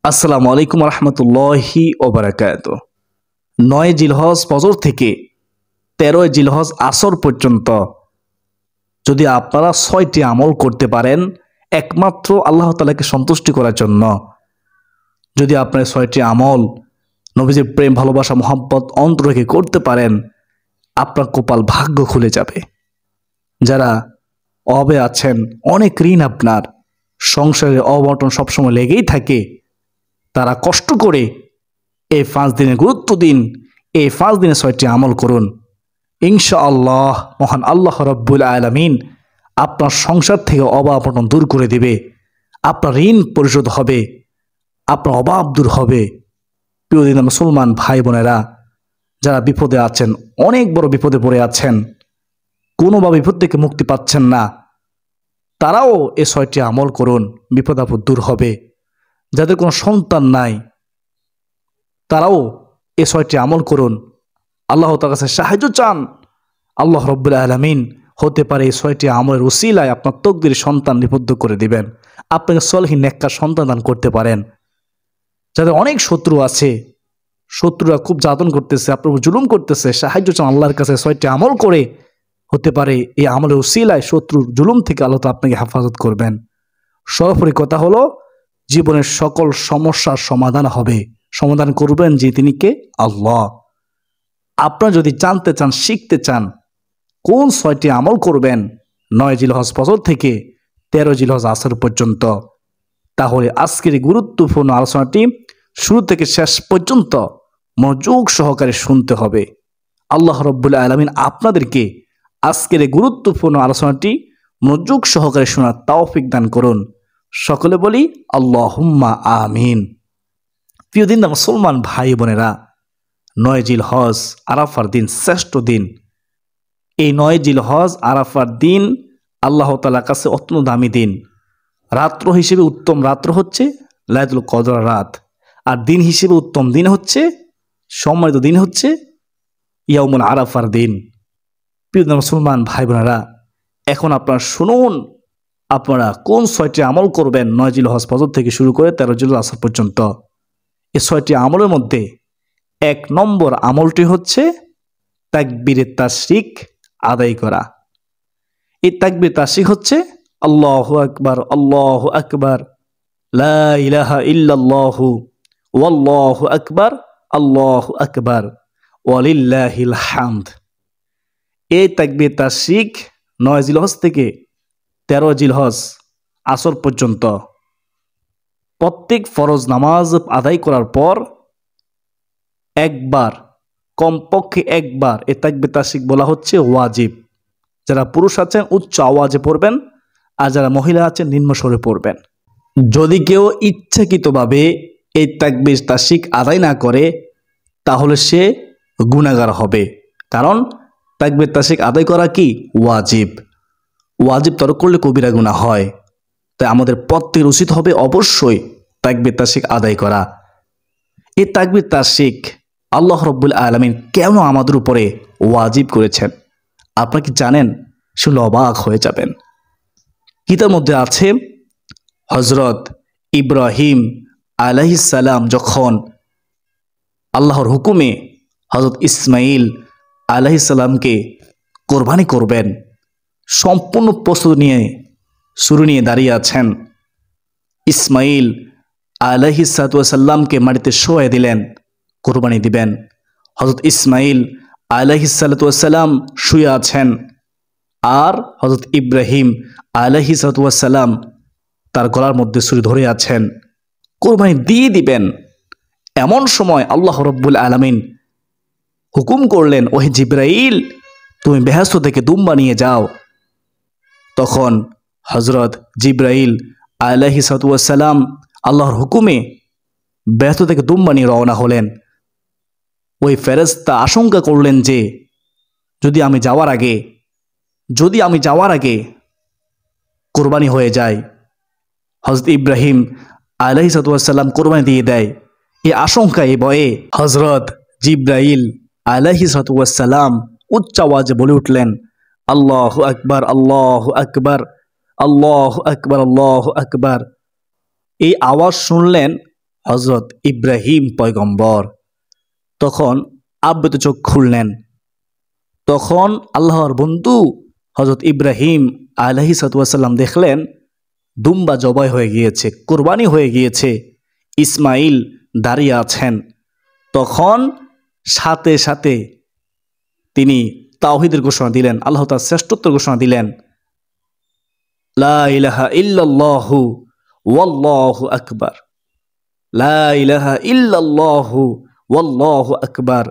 আসসালামু আলাইকুম রহমতুল্লাহি ওবারাকাতুহু। ৯ জিলহজ ফজর থেকে ১৩ জিলহজ আসর পর্যন্ত যদি আপনারা ৬টি আমল করতে পারেন একমাত্র আল্লাহ তাআলাকে সন্তুষ্টি করার জন্য, যদি আপনার ৬টি আমল নবীজির প্রেম ভালোবাসা মোহাব্বত অন্তর রেখে করতে পারেন, আপনার কপাল ভাগ্য খুলে যাবে। যারা অভাবে আছেন, অনেক ঋণ, আপনার সংসারের অবনটন সবসময় লেগেই থাকে, তারা কষ্ট করে এই 5 দিনে গুরুত্ব দিন। এই 5 দিনে 6টি আমল করুন। ইনশাআল্লাহ মহান আল্লাহ রাব্বুল আলামিন আপনার সংসার থেকে অভাব অনটন দূর করে দিবে, আপনার ঋণ পরিশোধ হবে, আপনার অভাব দূর হবে। প্রিয় দিন মুসলমান ভাই বোনেরা, যারা বিপদে আছেন, অনেক বড় বিপদে পড়ে আছেন, কোনোভাবে বিপদ থেকে মুক্তি পাচ্ছেন না, তারাও এই 6টি আমল করুন, বিপদ আপদ দূর হবে। যাদের কোনো সন্তান নাই, তারাও এই 6টি আমল করুন, আল্লাহ তাআলার কাছে সাহায্য চান। আল্লাহ রাব্বুল আলামিন হতে পারে এই 6টি আমলের উসিলায় আপনার তকদির সন্তান নিবদ্ধ করে দিবেন, আপনাকে সলিহিন নেককার সন্তান দান করতে পারেন। যাদের অনেক শত্রু আছে, শত্রুরা খুব যাতন করতেছে, আপনার উপর জুলুম করতেছে, সাহায্য চান আল্লাহর কাছে 6টি আমল করে। হতে পারে এই আমলের উসিলায় শত্রুর জুলুম থেকে আল্লাহ তাআলা আপনাকে হেফাজত করবেন। সর্বোপরি কথা হলো, জীবনের সকল সমস্যার সমাধান হবে, সমাধান করবেন যে তিনি কে? আল্লাহ। আপনারা যদি জানতে চান, শিখতে চান কোন 6টি আমল করবেন 9 জিলহজ ফজর থেকে 13 জিলহজ আসর পর্যন্ত, তাহলে আজকের এই গুরুত্বপূর্ণ আলোচনাটি শুরু থেকে শেষ পর্যন্ত মনোযোগ সহকারে শুনতে হবে। আল্লাহ রাব্বুল আলামিন আপনাদেরকে আজকের এই গুরুত্বপূর্ণ আলোচনাটি মনোযোগ সহকারে শোনার তৌফিক দান করুন। সকলে বলি আল্লাহুম্মা আমিন। প্রিয় দিন মুসলমান ভাই বোনেরা, 9 জিলহজ আরাফার দিন শ্রেষ্ঠ দিন। এই 9 জিলহজ আরাফার দিন আল্লাহ তাআলার কাছে অত্যন্ত দামি দিন। রাত্র হিসেবে উত্তম রাত্র হচ্ছে লাইলাতুল কদর রাত, আর দিন হিসেবে উত্তম দিন হচ্ছে, সম্মানিত দিন হচ্ছে ইয়াউমুল আরাফার দিন। প্রিয় মুসলমান ভাই বোনেরা, এখন আপনারা শুনুন, আপনারা কোন 6টি আমল করবেন 9 জিলহজ ফজর থেকে শুরু করে 13 জিলহজ আসর পর্যন্ত। এই 6টি আমলের মধ্যে 1 নম্বর আমলটি হচ্ছে তাকবীরে তাশরিক আদায় করা। এই তাকবীর তাশরিক হচ্ছে আল্লাহু আকবার, আল্লাহু আকবার, লা ইলাহা ইল্লাল্লাহু, ওয়াল্লাহু আকবার, আল্লাহু আকবার, ওয়ালিল্লাহিল হামদ। এই তাকবীর তাশরিক 9 জিলহজ থেকে 13 জিলহজ আসর পর্যন্ত প্রত্যেক ফরজ নামাজ আদায় করার পর একবার, কমপক্ষে একবার এই তাকবীর তাশরিক বলা হচ্ছে ওয়াজিব। যারা পুরুষ আছেন উচ্চ আওয়াজে পড়বেন, আর যারা মহিলা আছেন নিম্ন স্বরে পড়বেন। যদি কেউ ইচ্ছাকৃতভাবে এই তাকবীর তাশরিক আদায় না করে, তাহলে সে গুনাহগার হবে, কারণ তাকবীর তাশরিক আদায় করা কি? ওয়াজিব। ওয়াজিব তরক করলে কবিরা গুনাহ হয়। তাই আমাদের প্রত্যেকের উচিত হবে অবশ্যই তাকবীর তাশরিক আদায় করা। এই তাকবীর তাশরিক আল্লাহ রাব্বুল আলামিন কেন আমাদের উপরে ওয়াজিব করেছেন, আপনারা কি জানেন? শুনলে অবাক হয়ে যাবেন। কিতাবের মধ্যে আছে, হযরত ইব্রাহিম আলাইহিস সালাম যখন আল্লাহর হুকুমে হযরত ইসমাইল আলাইহিস সালামকে কোরবানি করবেন, সম্পূর্ণ প্রস্তুতি নিয়ে শুরু নিয়ে দাঁড়িয়ে আছেন। ইসমাইল আলাইহিস সালামকে মাটিতে শোয়াই দিলেন, কোরবানি দিবেন। হযরত ইসমাইল আলাইহিস সালাম শুয়ে আছেন, আর হযরত ইব্রাহিম আলাইহিস সালাম তার গলার মধ্যে ছুরি ধরে আছেন, কোরবানি দিয়ে দিবেন। এমন সময় আল্লাহ রাব্বুল আলামিন হুকুম করলেন, ওহে জিবরাইল, তুমি বেহেশত থেকে দুম্বা নিয়ে যাও। তখন হযরত জিবরাইল আলাইহিস সালাম আল্লাহর হুকুমে বেহেশত থেকে দুম্বা নিয়ে রওনা হলেন। ওই ফেরেশতা আশঙ্কা করলেন যে যদি আমি যাওয়ার আগে কোরবানি হয়ে যায়, হযরত ইব্রাহিম আলাইহিস সালাম কোরবানি দিয়ে দেয়, এই আশঙ্কা, এই ভয়ে হযরত জিবরাইল আলাইহিস সালাম উচ্চ আওয়াজে বলে উঠলেন, আল্লাহু আকবার, আল্লাহু আকবার, আল্লাহু আকবার, আল্লাহু আকবার। এই আওয়াজ শুনলেন হজরত ইব্রাহিম পয়গম্বর তখন আবৃত চোখ খুললেন। তখন আল্লাহর বন্ধু হজরত ইব্রাহিম আলাইহিসসালাম দেখলেন দুম্বা জবাই হয়ে গিয়েছে, কোরবানি হয়ে গিয়েছে, ইসমাইল দাঁড়িয়ে আছেন। তখন সাথে সাথে তিনি তাওহীদের ঘোষণা দিলেন, আল্লাহ তাআলার শ্রেষ্ঠত্বের ঘোষণা দিলেন, লা ইলাহা ইল্লাল্লাহু ওয়াল্লাহু আকবার, লা ইলাহা ইল্লাল্লাহু ওয়াল্লাহু আকবার।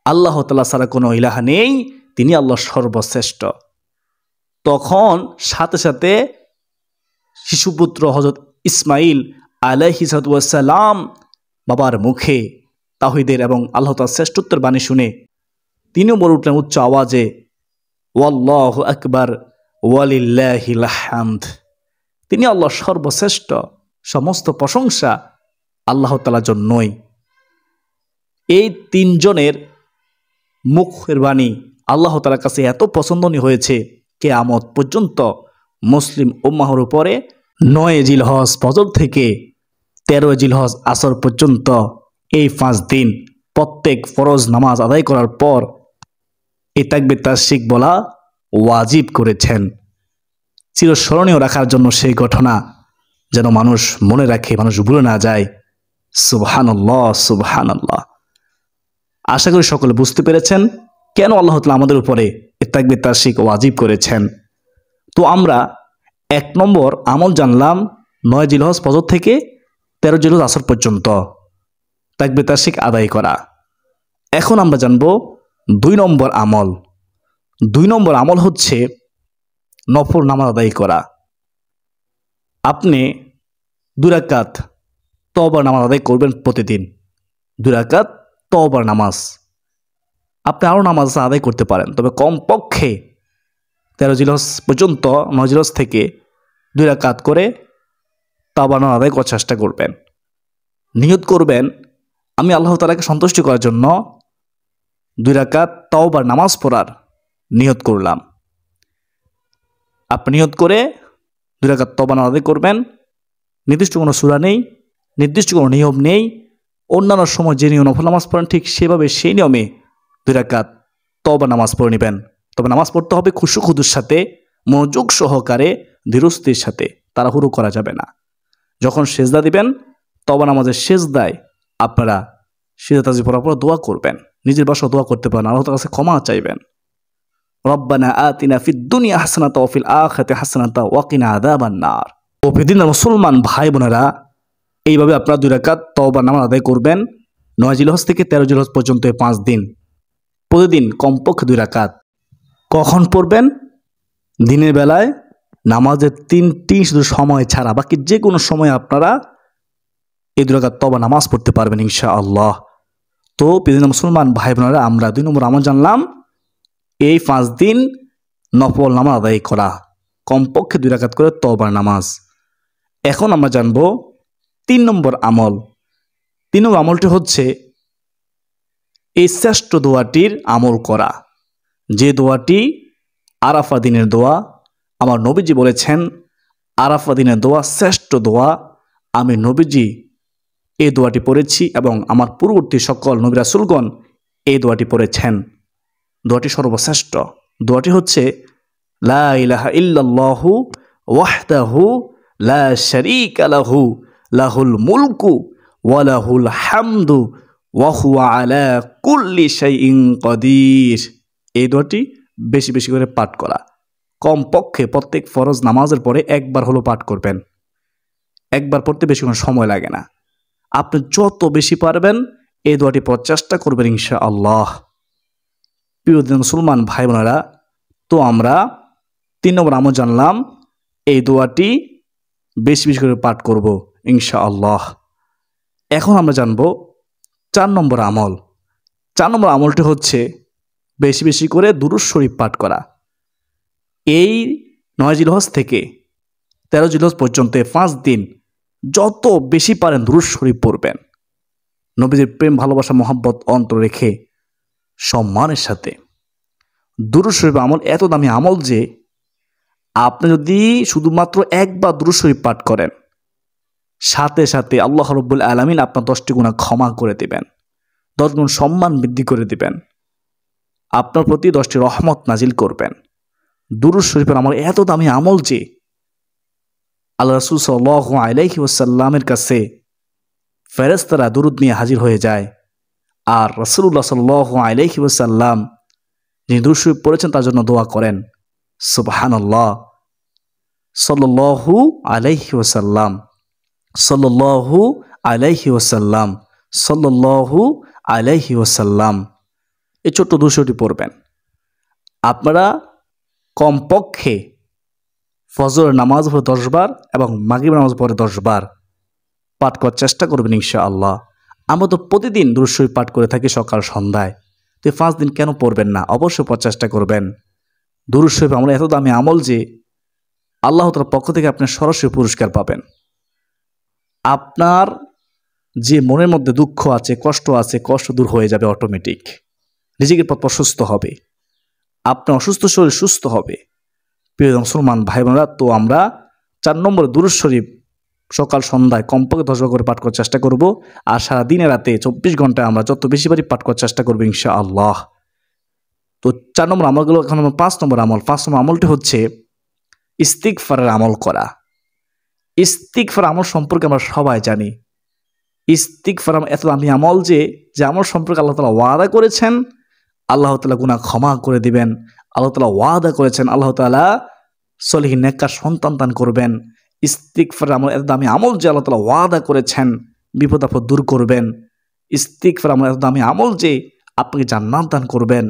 আল্লাহ তাআলা ছাড়া কোনো ইলাহা নেই, তিনি আল্লাহ সর্বশ্রেষ্ঠ। তখন সাথে সাথে শিশুপুত্র হযরত ইসমাইল আলাইহিসসালাম বাবার মুখে তাওহীদের এবং আল্লাহ তাআলার শ্রেষ্ঠত্বের বাণী শুনে তিনিও বলে উঠলেন উচ্চ আওয়াজে, ওয়াল্লাহু আকবার ওয়ালিল্লাহিল হামদ। তিনি আল্লাহ সর্বশ্রেষ্ঠ, সমস্ত প্রশংসা আল্লাহ তাআলার জন্যই। এই তিনজনের মুখের বাণী আল্লাহ তাআলার কাছে এত পছন্দনীয় হয়েছে, কিয়ামত পর্যন্ত মুসলিম উম্মাহর উপরে 9 জিলহজ ফজর থেকে 13 জিলহজ আসর পর্যন্ত এই 5 দিন প্রত্যেক ফরজ নামাজ আদায় করার পর এই তাকবীর তাশরিক বলা ওয়াজিব করেছেন। চিরস্মরণীয় রাখার জন্য সেই ঘটনা যেন মানুষ মনে রাখে, মানুষ ভুলে না যায়। সুবহানাল্লাহ, সুবহানাল্লাহ। আশা করি সকলে বুঝতে পেরেছেন কেন আল্লাহ তাআলা আমাদের উপরে এই তাকবীর তাশরিক ওয়াজিব করেছেন। তো আমরা 1 নম্বর আমল জানলাম 9 জিলহজ ফজর থেকে 13 জিলহজ আসর পর্যন্ত তাকবীর তাশরিক আদায় করা। এখন আমরা জানব 2 নম্বর আমল। 2 নম্বর আমল হচ্ছে নফল নামাজ আদায় করা। আপনি 2 রাকাত তওবার নামাজ আদায় করবেন প্রতিদিন। 2 রাকাত তওবার নামাজ। আপনি আরও নামাজ আদায় করতে পারেন, তবে কমপক্ষে 13 জিলহজ পর্যন্ত 9 জিলহজ থেকে 2 রাকাত করে তওবার নামাজ আদায় করার চেষ্টা করবেন। নিয়ত করবেন আমি আল্লাহ তাআলাকে সন্তুষ্ট করার জন্য 2 রাকাত তওবার নামাজ পড়ার নিয়ত করলাম। আপনি নিয়ত করে 2 রাকাত তওবার নামাজ আদায় করবেন। নির্দিষ্ট কোনো সূরা নেই, নির্দিষ্ট কোনো নিয়ম নেই। অন্যান্য সময় যে নিয়ম নফল নামাজ পড়েন ঠিক সেভাবে সেই নিয়মে 2 রাকাত তওবার নামাজ পড়ে নেবেন। তবে নামাজ পড়তে হবে খুশু খুদুর সাথে, মনোযোগ সহকারে, ধীরস্থির সাথে, তাড়াহুড়ো করা যাবে না। যখন সেজদা দিবেন তওবার নামাজের সেজদায় আপনারা সিজদা তাসবিহ পড়ার পর দোয়া করবেন। নিজের বাসায় দোয়া করতে পারেন, আল্লাহর কাছে ক্ষমা চাইবেন। রব্বানা আতিনা ফিদ দুনিয়া হাসানাতা ওয়া ফিল আখিরাতি হাসানাতা ওয়া কিনা আযাবান নার। ও পৃথিবীর মুসলমান ভাই বোনেরা, এইভাবে আপনারা 2 রাকাত তওবার নামাজ আদায় করবেন 9 জিলহজ থেকে 13 জিলহজ পর্যন্ত 5 দিন, প্রতিদিন কমপক্ষে 2 রাকাত। কখন পড়বেন? দিনের বেলায় নামাজের 3টি শুধু সময় ছাড়া বাকি যে কোনো সময় আপনারা এই 2 রাকাত তওবার নামাজ পড়তে পারবেন ইনশাআল্লাহ। তো পৃথিবীর মুসলমান ভাই বোনেরা, আমরা 2 নম্বর আমল জানলাম এই 5 দিন নফল নামাজ আদায় করা, কমপক্ষে 2 রাকাত করে তওবার নামাজ। এখন আমরা জানব 3 নম্বর আমল। 3 নম্বর আমলটি হচ্ছে এই শ্রেষ্ঠ দোয়াটির আমল করা, যে দোয়াটি আরাফা দিনের দোয়া। আমার নবীজি বলেছেন আরাফা দিনের দোয়া শ্রেষ্ঠ দোয়া। আমি নবীজি এই দোয়াটি পড়েছি এবং আমার পূর্ববর্তী সকল নবী রাসূলগণ এই দোয়াটি পড়েছেন। দোয়াটি সর্বশ্রেষ্ঠ। দোয়াটি হচ্ছে লা ইলাহা ইল্লাল্লাহু ওয়াহদাহু লা শারীকা লাহু লাহুল মুলকু ওয়া লাহুল হামদু ওয়া হুয়া আলা কুল্লি শাইইন কাদির। এই দোয়াটি বেশি বেশি করে পাঠ করা। কমপক্ষে প্রত্যেক ফরজ নামাজের পরে একবার হলো পাঠ করবেন। একবার পড়তে বেশি কোনো সময় লাগে না। আপনি যত বেশি পারবেন এই দোয়াটি পড়ার চেষ্টা করবেন ইনশাআল্লাহ। প্রিয় মুসলমান ভাই বোনেরা, তো আমরা 3 নম্বর আমল জানলাম এই দোয়াটি বেশি বেশি করে পাঠ করব ইনশাআল্লাহ। এখন আমরা জানব 4 নম্বর আমল। 4 নম্বর আমলটি হচ্ছে বেশি বেশি করে দুরূদ শরীফ পাঠ করা। এই 9 জিলহজ থেকে 13 জিলহজ পর্যন্ত 5 দিন যত বেশি পারেন দুরূদ শরীফ পড়বেন। নবীজির প্রেম ভালোবাসা মহব্বত অন্তর রেখে সম্মানের সাথে। দুরূদ শরীফ আমল এত দামি আমল যে আপনি যদি শুধুমাত্র একবার দুরূদ শরীফ পাঠ করেন সাথে সাথে আল্লাহ রাব্বুল আলামিন আপনার 10টি গুনাহ ক্ষমা করে দিবেন, 10 গুণ সম্মান বৃদ্ধি করে দিবেন, আপনার প্রতি 10টি রহমত নাজিল করবেন। দুরূদ শরীফের আমল এত দামি আমল যে আল্লাহ রাসূল সাল্লাল্লাহু আলাইহি ওয়াসাল্লামের কাছে ফেরেশতারা দুরূদ নিয়ে হাজির হয়ে যায়। আর রাসূলুল্লাহ সাল্লাল্লাহু আলাইহি ওয়াসাল্লাম যিনি দুরূদ শরীফ পড়েছেন তার জন্য দোয়া করেন। সুবহানাল্লাহ, সাল্লাল্লাহু আলাইহি ওয়াসাল্লাম, সাল্লাল্লাহু আলাইহি ওয়াসাল্লাম, সাল্লাল্লাহু আলাইহি ওয়াসাল্লাম। এই ছোট্ট দুরূদটি পড়বেন। আপনারা কমপক্ষে ফজর নামাজ পড়ে 10 বার এবং মাগরিব নামাজ পড়ে 10 বার পাঠ করার চেষ্টা করবেন ইনশাআল্লাহ। আমরা তো প্রতিদিন দুরূদ শরীফ পাঠ করে থাকি সকাল সন্ধ্যায়, তো 5 দিন কেন পড়বেন না? অবশ্যই পড়ার চেষ্টা করবেন। দুরূদ শরীফ আমরা এত দামি আমল যে আল্লাহ তাআলার পক্ষ থেকে আপনি সরাসরি পুরস্কার পাবেন। আপনার যে মনের মধ্যে দুঃখ আছে, কষ্ট দূর হয়ে যাবে অটোমেটিক। নিজেকে পথ প্রশস্ত হবে, আপনার অসুস্থ শরীর সুস্থ হবে। প্রিয় মুসলমান ভাই বোনেরা, তো আমরা 4 নম্বরে দুরূদ শরীফ সকাল সন্ধ্যায় কমপক্ষে 10 বার করে পাঠ করার চেষ্টা করব। আর সারা দিনে রাতে 24 ঘন্টায় আমরা যত বেশি বারই পাঠ করার চেষ্টা করবো ইনশাআল্লাহ। তো 4 নম্বর আমলগুলো, এখন 5 নম্বর আমল। 5 নম্বর আমলটি হচ্ছে ইস্তিগফারের আমল করা। ইস্তিগফার আমল সম্পর্কে আমরা সবাই জানি। ইস্তিগফার এত দামি আমল যে আমল সম্পর্কে আল্লাহ তাআলা ওয়াদা করেছেন, আল্লাহ তাআলা গুনাহ ক্ষমা করে দিবেন। আল্লাহ তাআলা ওয়াদা করেছেন আল্লাহ তাআলা সলিহ নেককার সন্তান দান করবেন। ইস্তিগফার আমল এত দামি আমল যে আল্লাহ তাআলা ওয়াদা করেছেন বিপদ আপদ দূর করবেন। ইস্তিগফার আমল এত দামি আমল যে আপনাকে জান্নাত দান করবেন,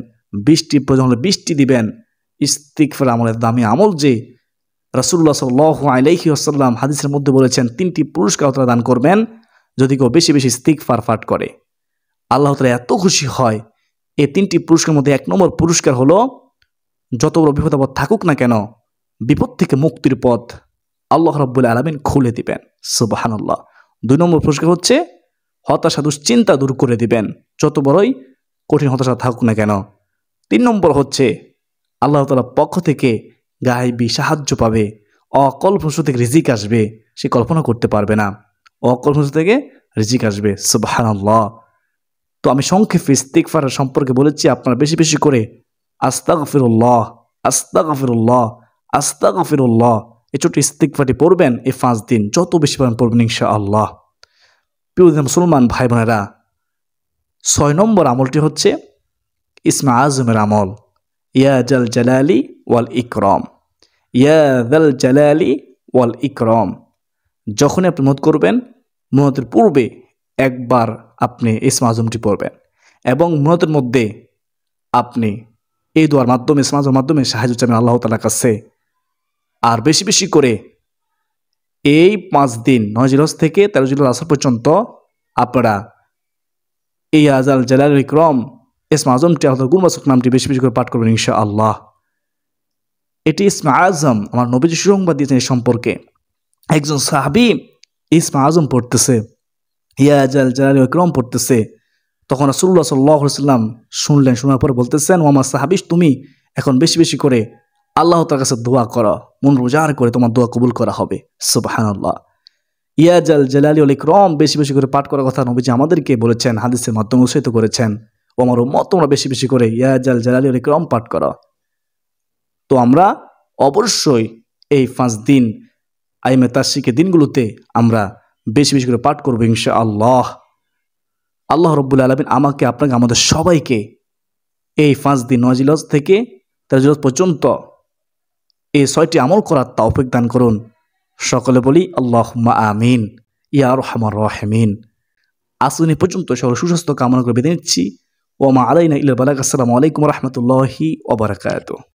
বৃষ্টি প্রয়োজন হলে বৃষ্টি দিবেন। ইস্তিগফার আমল এত দামি আমল যে রাসূলুল্লাহ সাল্লাল্লাহু আলাইহি ওয়াসাল্লাম হাদিসের মধ্যে বলেছেন 3টি পুরস্কার আল্লাহ দান করবেন যদি কেউ বেশি বেশি ইস্তিগফার পাঠ করে। আল্লাহ তাআলা এত খুশি হয়। এই 3টি পুরস্কারের মধ্যে 1 নম্বর পুরস্কার হলো যত বড় বিপদ আপদ থাকুক না কেন বিপদ থেকে মুক্তির পথ আল্লাহ রাব্বুল আলামিন খুলে দিবেন। সুবহানাল্লাহ। 2 নম্বর পুরস্কার হচ্ছে হতাশা দুশ্চিন্তা দূর করে দিবেন, যত বড়ই কঠিন হতাশা থাকুক না কেন। 3 নম্বর হচ্ছে আল্লাহ তাআলার পক্ষ থেকে গায়বী সাহায্য পাবে, অকল্পনা থেকে রিজিক আসবে, সে কল্পনা করতে পারবে না। অকল্পনা থেকে রিজিক আসবে। সুবহানাল্লাহ। তো আমি সংক্ষেপে ইস্তিগফার সম্পর্কে বলেছি, আপনারা বেশি বেশি করে আস্তাগফিরুল্লাহ, আস্তাগফিরুল্লাহ, আস্তাগফিরুল্লাহ এই ছোট্ট ইস্তিগফারটি পড়বেন। এই 5 দিন যত বেশি পড়বেন ইনশাআল্লাহ। প্রিয় মুসলমান ভাই বোনেরা, 6 নম্বর আমলটি হচ্ছে ইসমে আজমের আমল। ইয়া জাল জালালি ওয়াল ইকরাম, ইয়া জাল জালালি ওয়াল ইকরাম। যখনই আপনি মুনাজাত করবেন, মুনাজাতের পূর্বে একবার আপনি ইসমে আজমটি পড়বেন এবং মুনাজাতের মধ্যে আপনি এই দোয়ার মাধ্যমে, ইসমে আজমের মাধ্যমে সাহায্য চাইবেন আল্লাহ তাআলার কাছে। আর বেশি বেশি করে এই 5 দিন 9 জিলহজ থেকে 13 জিলহজ আসর পর্যন্ত আপনারা এই ইয়া জাল জালালি ওয়াল ইকরাম ইসমে আজমটি, আল্লাহর গুণবাচক নামটি বেশি বেশি করে পাঠ করবেন ইনশাআল্লাহ। এটি ইসমে আজম আমার নবীজি সুসংবাদ দিয়েছেন এই সম্পর্কে। একজন সাহাবী ইসমে আজম পড়তেছে, ইয়া জাল জালালি ওয়াল ইকরাম পড়তেছে, তখন রাসূলুল্লাহ সাল্লাল্লাহু আলাইহি ওয়াসাল্লাম শুনলেন। শোনার পরে বলতেছেন, ও আমার সাহাবী, তুমি এখন বেশি বেশি করে আল্লাহ তাআলার কাছে দোয়া করো, মন উজাড় করে তোমার দোয়া কবুল করা হবে। সুবহানাল্লাহ। ইয়া জাল জালালি ওয়াল ইকরাম বেশি বেশি করে পাঠ করার কথা নবীজি আমাদেরকে বলেছেন, হাদিসের মাধ্যমে উৎসাহিত করেছেন। ও আমার উম্মত, তোমরা বেশি বেশি করে ইয়া জাল জালালি ওয়াল ইকরাম পাঠ করো। তো আমরা অবশ্যই এই 5 দিন আইমে তাশরিকের দিনগুলোতে আমরা বেশি বেশি করে পাঠ করবো ইনশাআল্লাহ। আল্লাহ রাব্বুল আলামিন আমাকে, আপনাকে, আমাদের সবাইকে এই 5 দিন 9 জিলহজ থেকে 13 জিলহজ পর্যন্ত এই 6টি আমল করার তৌফিক দান করুন। সকলে বলি আল্লাহুম্মা আমিন ইয়া আরহামার রাহিমিন। আসুন এই পর্যন্ত সকল সুস্বাস্থ্য কামনা করে বিদায় নিচ্ছি। ওয়া মা আলাইনা ইল্লাল বালাগ। আসসালামু আলাইকুম ওয়া রাহমাতুল্লাহি ওয়া বারাকাতুহু।